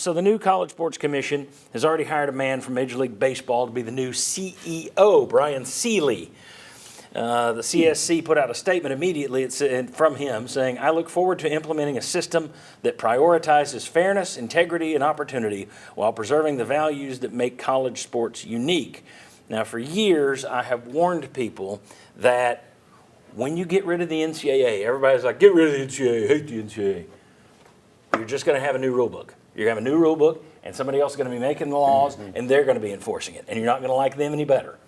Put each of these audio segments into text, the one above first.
So the new College Sports Commission has already hired a man from Major League Baseball to be the new CEO, Brian Seeley. The CSC put out a statement immediately from him saying, "I look forward to implementing a system that prioritizes fairness, integrity, and opportunity while preserving the values that make college sports unique." Now, for years, I have warned people that when you get rid of the NCAA, everybody's like, get rid of the NCAA, hate the NCAA. You're just going to have a new rule book. You're going to have a new rule book, and somebody else is going to be making the laws, and they're going to be enforcing it, and you're not going to like them any better.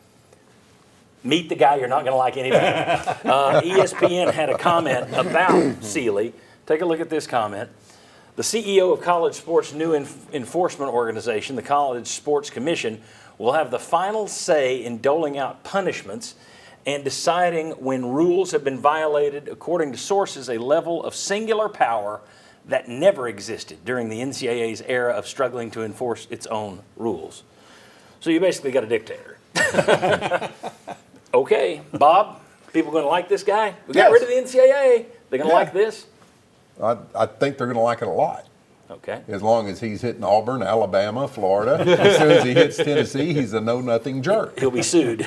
Meet the guy you're not going to like any better. ESPN had a comment about Seeley. Take a look at this comment. The CEO of college sports' new enforcement organization, the College Sports Commission, will have the final say in doling out punishments and deciding when rules have been violated, according to sources, a level of singular power that never existed during the NCAA's era of struggling to enforce its own rules. So you basically got a dictator. Okay, Bob, people going to like this guy? We got rid of the NCAA. They're going to like this? I think they're going to like it a lot. Okay. As long as he's hitting Auburn, Alabama, Florida. As soon as he hits Tennessee, he's a know-nothing jerk. He'll be sued.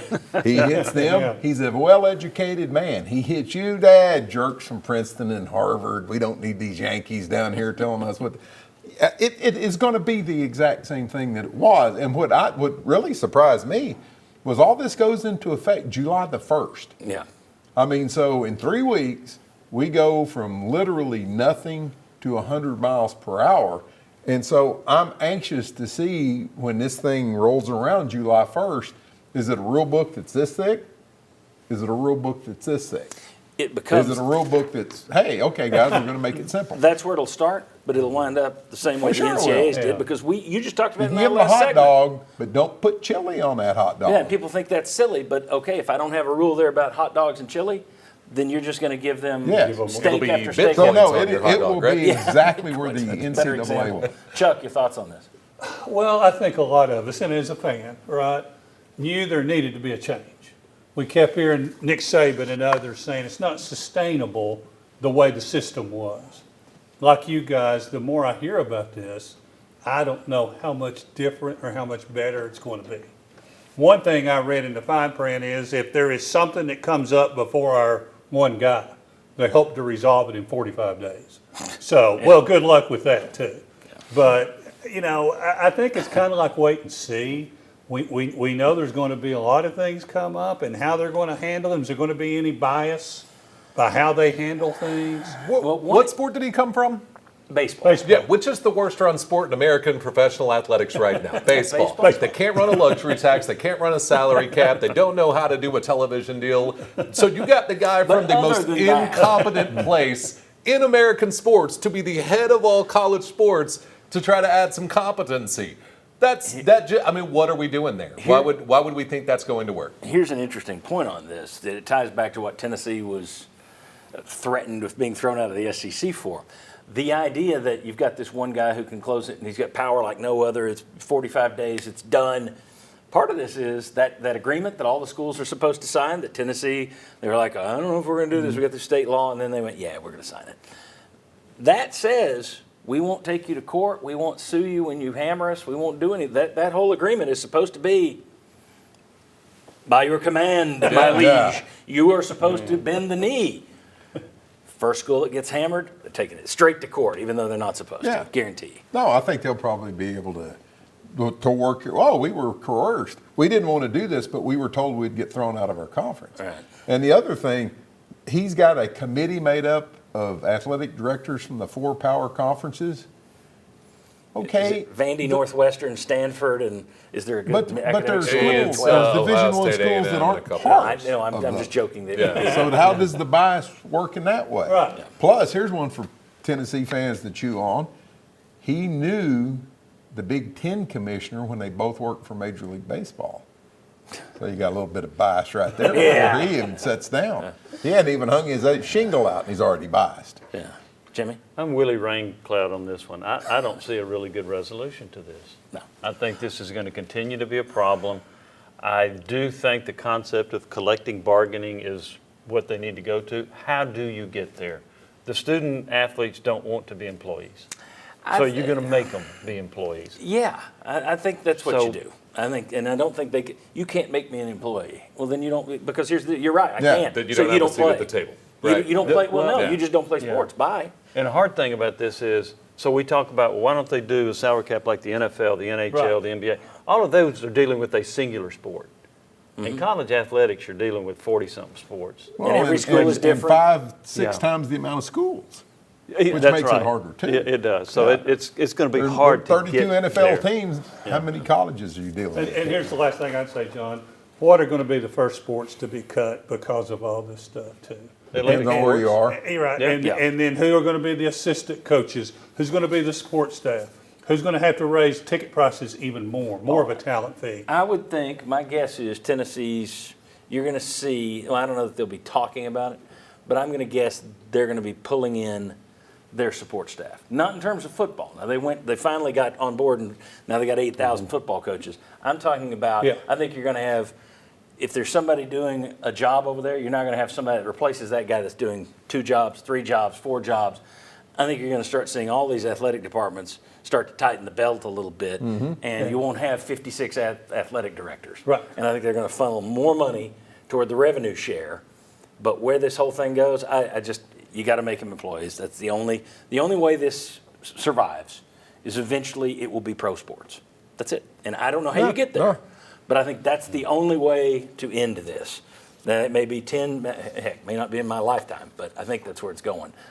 He hits them. Yeah. He's a well-educated man. He hits you, Dad, jerks from Princeton and Harvard. We don't need these Yankees down here telling us what. It is going to be the exact same thing that it was. And what really surprised me was all this goes into effect July the 1st. Yeah. I mean, so in 3 weeks, we go from literally nothing to 100 miles per hour. And so I'm anxious to see when this thing rolls around July 1st, is it a rule book that's this thick? Is it a rule book that's this thick? Is it a rule book that's, hey, okay, guys, we're going to make it simple? That's where it'll start, but it'll wind up the same way the NCAA's did, because you just talked about it in that last segment. Give them a hot dog, but don't put chili on that hot dog. Yeah, people think that's silly, but okay, if I don't have a rule there about hot dogs and chili, then you're just going to give them steak after steak. So no, it will be exactly where the NCAA will. Chuck, your thoughts on this? Well, I think a lot of us, and as a fan, right, knew there needed to be a change. We kept hearing Nick Saban and others saying it's not sustainable the way the system was. Like you guys, the more I hear about this, I don't know how much different or how much better it's going to be. One thing I read in the fine print is if there is something that comes up before our one guy, they hope to resolve it in 45 days. So, well, good luck with that too. But, you know, I think it's kind of like wait and see. We know there's going to be a lot of things come up, and how they're going to handle them. Is there going to be any bias by how they handle things? What sport did he come from? Baseball. Yeah, which is the worst run sport in American professional athletics right now? Baseball. They can't run a luxury tax. They can't run a salary cap. They don't know how to do a television deal. So you got the guy from the most incompetent place in American sports to be the head of all college sports to try to add some competency. I mean, what are we doing there? Why would we think that's going to work? Here's an interesting point on this, that it ties back to what Tennessee was threatened with being thrown out of the SEC for. The idea that you've got this one guy who can close it and he's got power like no other, it's 45 days, it's done. Part of this is that agreement that all the schools are supposed to sign, that Tennessee, they were like, I don't know if we're going to do this, we got this state law, and then they went, yeah, we're going to sign it. That says we won't take you to court, we won't sue you when you hammer us, we won't do anything. That whole agreement is supposed to be by your command, my liege. You are supposed to bend the knee. First school that gets hammered, they're taking it straight to court, even though they're not supposed to, guarantee you. No, I think they'll probably be able to work. Oh, we were coerced. We didn't want to do this, but we were told we'd get thrown out of our conference. Right. And the other thing, he's got a committee made up of athletic directors from the 4 power conferences. Okay. Vandy, Northwestern, Stanford, and is there a good but there's school? schools, there's Division I schools that aren't part. I'm just joking. So how does the bias work in that way? Right. Yeah. Plus, here's one for Tennessee fans to chew on. He knew the Big Ten commissioner when they both worked for Major League Baseball. So you got a little bit of bias right there before he even sets down. He hadn't even hung his shingle out, and he's already biased. Yeah. Jimmy? I'm Willie Raincloud on this one. I don't see a really good resolution to this. No. I think this is going to continue to be a problem. I do think the concept of collective bargaining is what they need to go to. How do you get there? The student athletes don't want to be employees. So you're going to make them be employees. Yeah, I think that's what So- you do. I think, and I don't think you can't make me an employee. Well, then you don't, because you're right, I Yeah. can't. Then you So don't have a seat play. at the table. You- Right. You don't play, well, no, Yeah. you just don't play sports. Bye. And the hard thing about this is, so we talk about, well, why don't they do a salary cap like the NFL, the NHL, Right. the NBA? All of those are dealing with a singular sport. In college athletics, you're dealing with 40-something sports. Well, every school is different. And 5-6 Yeah. times the amount of schools. Which makes it harder, too. It does. So Yeah. it's going to be There's hard to 32 get NFL there. teams. How many colleges are you dealing And with? here's the last thing I'd say, John. What are going to be the first sports to be cut because of all this stuff, too? Depends on where you are. You're right. Yeah. And, Yeah. and then who are going to be the assistant coaches? Who's going to be the support staff? Who's going to have to raise ticket prices even more of a talent fee? I would think, my guess is Tennessee's, you're going to see, well, I don't know that they'll be talking about it, but I'm going to guess they're going to be pulling in their support staff. Not in terms of football. Now they finally got on board and now they got 8,000 football coaches. I'm talking about, Yeah. I think you're going to have, if there's somebody doing a job over there, you're not going to have somebody that replaces that guy that's doing 2 jobs, 3 jobs, 4 jobs. I think you're going to start seeing all these athletic departments start to tighten the belt a little bit, and you won't have 56 athletic directors. Right. And I think they're going to funnel more money toward the revenue share. But where this whole thing goes, I just, you got to make them employees. That's the only way this survives is eventually it will be pro sports. That's it. And I don't know how you get there, but I think that's the only way to end this. Now, it may be 10, heck, may not be in my lifetime, but I think that's where it's going.